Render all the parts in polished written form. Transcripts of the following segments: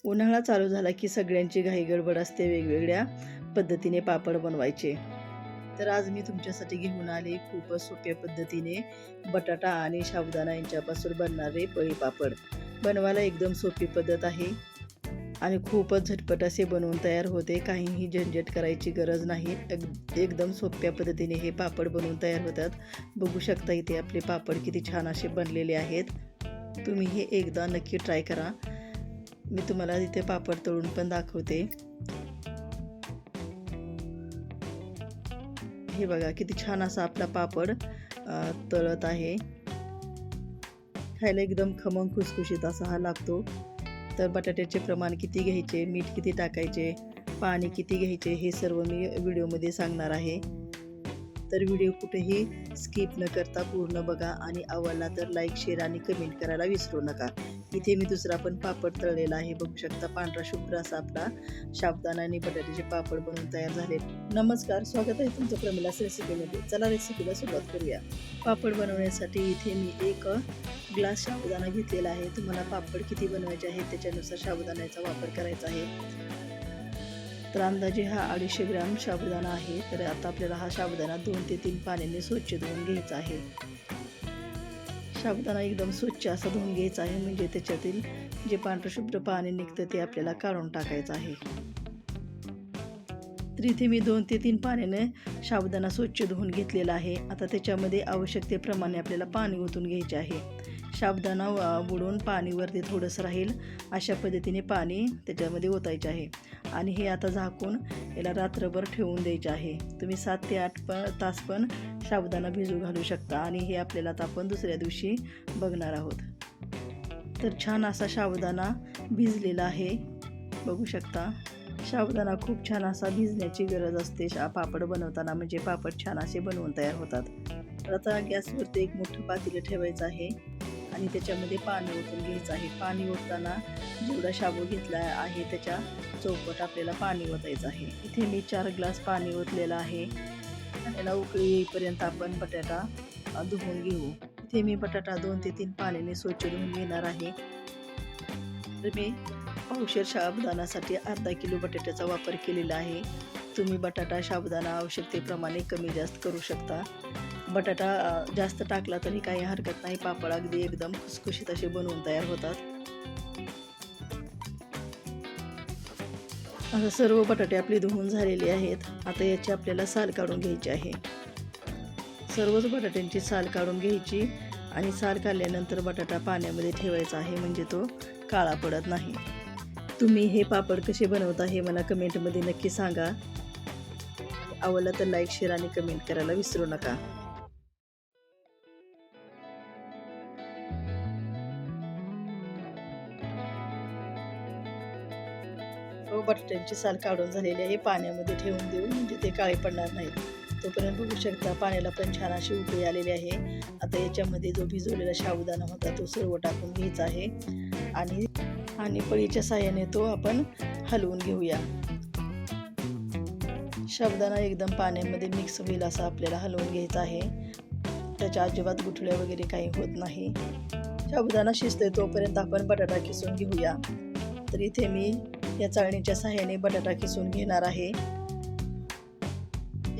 उन्हाळा चालू झाला की सगळ्यांची घाई गडबड असते वेगवेगळ्या पद्धतीने पापड बनवायचे. तर आज मी तुमच्यासाठी घेऊन आले खूपच सोप्या पद्धतीने बटाटा आणि साबुदाणा यांच्यापासून बनणारे पळी पापड. बनवायला एकदम सोपी पद्धत आहे आणि खूपच झटपट असे बनवून तयार होते. काहीही झंझट करायची गरज नाही. एकदम सोप्या पद्धतीने हे पापड बनवून तयार होतात. बघू शकता इथे आपले पापड किती छान असे बनलेले आहेत. तुम्ही हे एकदा नक्की ट्राय करा. मी तुम्हाला इथे पापड तळून पण दाखवते. हे बघा किती छान असा आपला पापड तळत आहे. खायला एकदम खमंग खुसखुशीत असा हा लागतो. तर बटाट्याचे प्रमाण किती घ्यायचे, मीठ किती टाकायचे, पाणी किती घ्यायचे हे सर्व मी व्हिडिओमध्ये सांगणार आहे. तर व्हिडिओ कुठेही स्किप न करता पूर्ण बघा आणि आवडला तर लाईक, शेअर आणि कमेंट करायला विसरू नका. इथे मी दुसरा पण पापड तळलेला आहे. बघू शकता पांढरा शुभ्र असा आपला साबुदाणा आणि बटाट्याचे पापड बनवून तयार झाले. नमस्कार, स्वागत आहे तुमचं प्रमिलास रेसिपीमध्ये. चला रेसिपीला सुरुवात करूया. पापड बनवण्यासाठी इथे मी 1 ग्लास साबुदाणा घेतलेला आहे. तुम्हाला पापड किती बनवायचे आहेत त्याच्यानुसार साबुदाण्याचा वापर करायचा आहे. तर अंदाजे हा 250 ग्रॅम साबुदाणा आहे. तर आता आपल्याला हा साबुदाणा 2 ते 3 पाण्याने स्वच्छ धुवून घ्यायचा आहे. साबुदाणा एकदम स्वच्छ असा धुवून घ्यायचा आहे, म्हणजे त्याच्यातील जे पांढरं शुभ्र पाणी निघतं ते आपल्याला काढून टाकायचं आहे. तर इथे मी 2 ते 3 पाण्याने साबुदाणा स्वच्छ धुवून घेतलेला आहे. आता त्याच्यामध्ये आवश्यकतेप्रमाणे आपल्याला पाणी ओतून घ्यायचे आहे. साबुदाणा बुडून पाणी वरती थोडंसं राहील अशा पद्धतीने पाणी त्याच्यामध्ये ओतायचे आहे आणि हे आता झाकून याला रात्रभर ठेवून द्यायचे आहे. तुम्ही 7 ते 8 तास पण साबुदाणा भिजू घालू शकता आणि हे आपल्याला आता आपण दुसऱ्या दिवशी बघणार आहोत. तर छान असा साबुदाणा भिजलेला आहे. बघू शकता साबुदाणा खूप छान असा भिजण्याची गरज असते पापड बनवताना, म्हणजे पापड छान असे बनवून तयार होतात. तर आता गॅसवरती एक मोठं पातेलं ठेवायचं आहे आणि त्याच्यामध्ये पाणी ओतून घ्यायचं आहे. पाणी ओतताना जेवढा शाबू घेतला आहे त्याच्या चौपट आपल्याला पाणी ओतायचं आहे. इथे मी 4 ग्लास पाणी ओतलेलं आहे. त्याला उकळी येईपर्यंत आपण बटाटा धुवून घेऊ. इथे मी बटाटा 2 ते 3 पाण्याने स्वच्छ धुवून घेणार आहे. तर मी पावशेर साबुदाण्यासाठी अर्धा किलो बटाट्याचा वापर केलेला आहे. तुम्ही बटाटा साबुदाणा आवश्यकतेप्रमाणे कमी जास्त करू शकता. बटाटा जास्त टाकला तरी काही हरकत नाही. पापड अगदी एकदम खुसखुशीत असे बनवून तयार होतात. आता सर्व बटाटे आपले धुवून झालेले आहेत. आता याची आपल्याला साल काढून घ्यायची आहे. सर्वच बटाट्यांची साल काढून घ्यायची आणि साल काढल्यानंतर बटाटा पाण्यामध्ये ठेवायचा आहे, म्हणजे तो काळा पडत नाही. तुम्ही हे पापड कसे बनवता हे मला कमेंटमध्ये नक्की सांगा. आवडलं तर लाईक, शेअर आणि कमेंट करायला विसरू नका. बटाट्यांची साल काढून झालेली आहे. पाण्यामध्ये ठेवून देऊ म्हणजे ते काळे पडणार नाहीत. तोपर्यंत बघू शकता पाण्याला पण छान अशी उकळी आलेली आहे. आता याच्यामध्ये जो भिजवलेला साबुदाणा होता तो सर्व टाकून घ्यायचा आहे आणि पळीच्या साहाय्याने तो आपण हलवून घेऊया. साबुदाणा एकदम पाण्यामध्ये मिक्स होईल असं आपल्याला हलवून घ्यायचं आहे. त्याच्या अजिबात गुठळ्या वगैरे काही होत नाही. साबुदाणा शिजतोय तोपर्यंत आपण बटाटा किसून घेऊया. तर इथे मी या चाळणीच्या साहाय्याने बटाटा किसून घेणार आहे.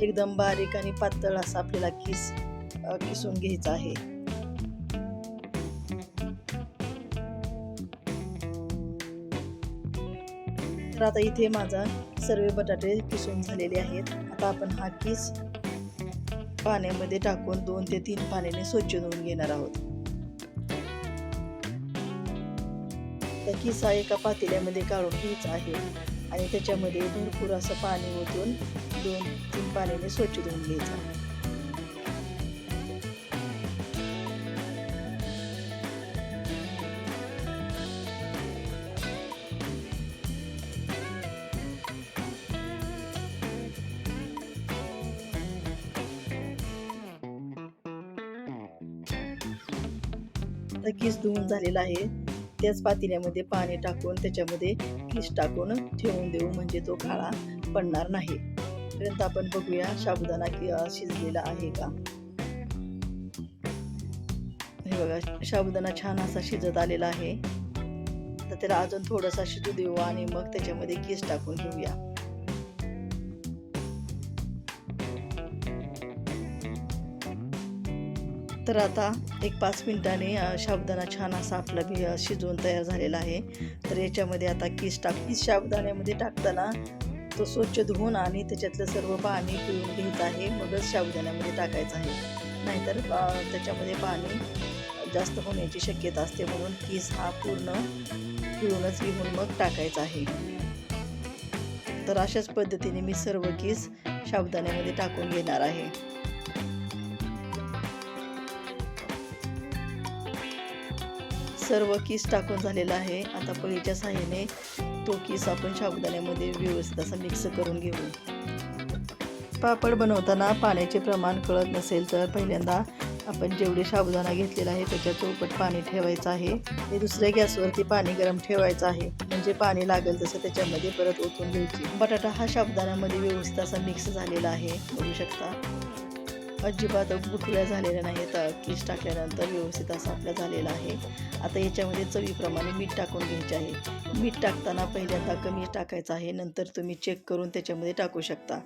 एकदम बारीक आणि पातळ असा आपल्याला किसून घ्यायचा आहे. तर आता इथे माझा सर्व बटाटे किसून झालेले आहेत. आता आपण हा किस पाण्यामध्ये टाकून 2 ते 3 पाण्याने स्वच्छ धुवून घेणार आहोत. तर किसा एका पातेल्यामध्ये काढून घ्यायचा आहे आणि त्याच्यामध्ये भरपूर असं पाणी ओतून 2-3 पाण्याने स्वच्छ धुवून घ्यायचं. आता किस धुवून झालेला आहे. त्याच पातेल्यामध्ये पाणी टाकून त्याच्यामध्ये किस टाकून ठेवून देऊ, म्हणजे तो काळा पडणार नाही. पर्यंत आपण बघूया साबुदाणा शिजलेला आहे का. हे बघा साबुदाणा छान असा शिजत आलेला आहे. आता त्याला अजून थोडासा शिजू देऊ आणि मग त्याच्यामध्ये किस टाकून घेऊया. तर आता एक 5 मिनिटांनी साबुदाणा छान असा आपला शिजवून तयार झालेला आहे. तर याच्यामध्ये आता किस साबुदाण्यामध्ये टाकताना तो स्वच्छ धुवून आणि त्याच्यातलं सर्व पाणी पिळून घ्यायचं आहे, मगच साबुदाण्यामध्ये टाकायचं आहे. नाहीतर त्याच्यामध्ये पाणी जास्त होण्याची शक्यता असते, म्हणून किस हा पूर्ण पिळूनच घेऊन मग टाकायचा आहे. तर अशाच पद्धतीने मी सर्व किस साबुदाण्यामध्ये टाकून घेणार आहे. सर्व किस टाकून झालेला आहे. आता पळीच्या साहाय्याने तो किस आपण साबुदाण्यामध्ये व्यवस्थित असा मिक्स करून घेऊ. पापड बनवताना पाण्याचे प्रमाण कळत नसेल तर पहिल्यांदा आपण जेवढे साबुदाणा घेतलेला आहे त्याच्या चौपट पाणी ठेवायचं आहे. ते दुसऱ्या गॅसवरती पाणी गरम ठेवायचं आहे, म्हणजे पाणी लागेल तसं त्याच्यामध्ये परत ओतून घ्यायची. बटाटा हा साबुदाण्यामध्ये व्यवस्थित असा मिक्स झालेला आहे, बघू शकता. अजिबात गुठळ्या झालेल्या नाहीत. किस टाकल्यानंतर व्यवस्थित असा आपला झालेला आहे. आता याच्यामध्ये चवीप्रमाणे मीठ टाकून घ्यायचे आहे. मीठ टाकताना पहिल्यांदा कमी टाकायचं आहे, नंतर तुम्ही चेक करून त्याच्यामध्ये टाकू शकता.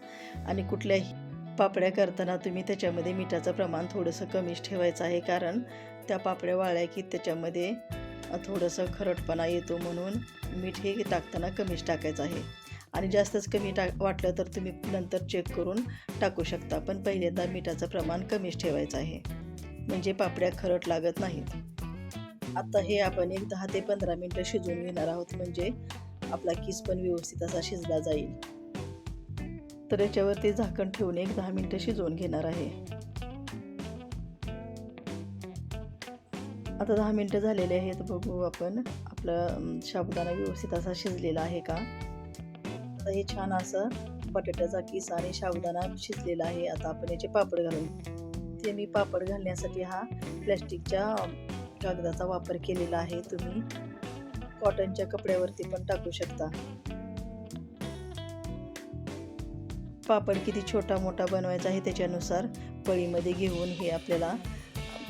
आणि कुठल्याही पापड्या करताना तुम्ही त्याच्यामध्ये मिठाचं प्रमाण थोडंसं कमीच ठेवायचं आहे, कारण त्या पापड्या वाळल्या की त्याच्यामध्ये थोडंसं खरटपणा येतो, म्हणून मीठ हे टाकताना कमीच टाकायचं आहे. आणि जास्तच कमी वाटलं तर तुम्ही नंतर चेक करून टाकू शकता, पण पहिल्यांदा मिठाचं प्रमाण कमीच ठेवायचं आहे, म्हणजे पापड्या खरट लागत नाहीत. आता हे आपण एक 10 ते 15 मिनटं शिजवून घेणार आहोत, म्हणजे आपला किस पण व्यवस्थित असा शिजला जाईल. तर याच्यावरती झाकण ठेवून एक 10 मिनटं शिजवून घेणार आहे. आता 10 मिनटं झालेले आहेत. बघू आपण आपला साबुदाणा व्यवस्थित असा शिजलेला आहे का. आता हे छान असं बटाट्याचा किस आणि साबुदाणा शिजलेला आहे. आता आपण याचे पापड घालून, ते मी पापड घालण्यासाठी हा प्लॅस्टिकच्या कागदाचा वापर केलेला आहे. तुम्ही कॉटनच्या कपड्यावरती पण टाकू शकता. पापड किती छोटा मोठा बनवायचा आहे त्याच्यानुसार पळीमध्ये घेऊन हे आपल्याला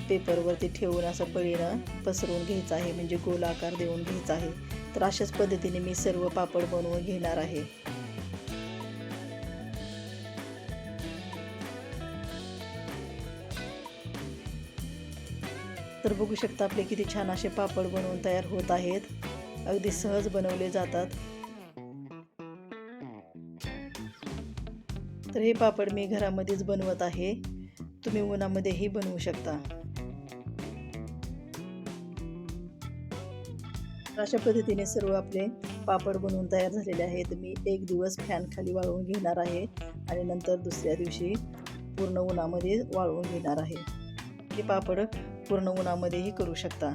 पेपरवरती ठेवून असं पळीनं पसरवून घ्यायचं आहे, म्हणजे गोल आकार देऊन घ्यायचा आहे. तर अशाच पद्धतीने मी सर्व पापड बनवून घेणार आहे. तर बघू शकता आपले किती छान असे पापड बनवून तयार होत आहेत. अगदी सहज बनवले जातात. तर हे पापड मी घरामध्येच बनवत आहे. तुम्ही उन्हामध्येही बनवू शकता. अशा पद्धतीने सर्व आपले पापड बनवून तयार झालेले आहेत. मी एक दिवस फॅन खाली वाळवून घेणार आहे आणि नंतर दुसऱ्या दिवशी पूर्ण उन्हामध्ये वाळवून घेणार आहे. हे पापड पूर्ण उन्हामध्येही करू शकता.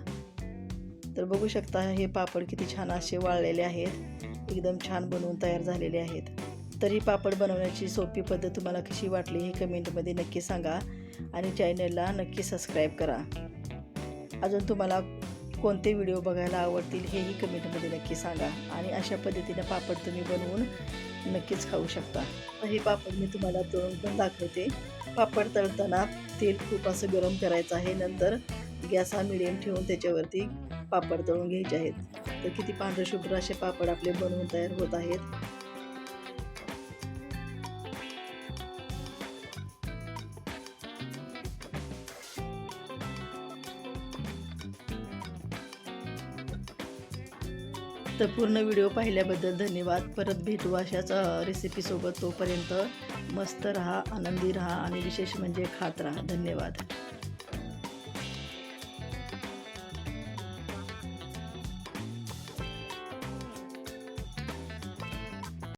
तर बघू शकता हे पापड किती छान असे वाळलेले आहेत, एकदम छान बनवून तयार झालेले आहेत. तर ही पापड बनवण्याची सोपी पद्धत तुम्हाला कशी वाटली हे कमेंटमध्ये नक्की सांगा आणि चॅनलला नक्की सबस्क्राईब करा. अजून तुम्हाला कोणते व्हिडिओ बघायला आवडतील हेही कमेंटमध्ये नक्की सांगा. आणि अशा पद्धतीने पापड तुम्ही बनवून नक्कीच खाऊ शकता. हे पापड मी तुम्हाला तळून पण दाखवते. पापड तळताना तेल खूप असं गरम करायचं आहे, नंतर गॅस हा मिडियम ठेवून त्याच्यावरती पापड तळून घ्यायचे आहेत. तर किती पांढरे शुभ्र असे पापड आपले बनवून तयार होत आहेत. तर पूर्ण व्हिडिओ पाहिल्याबद्दल धन्यवाद. परत भेटू अशाच रेसिपीसोबत. तोपर्यंत मस्त राहा, आनंदी राहा आणि विशेष म्हणजे खात राहा. धन्यवाद.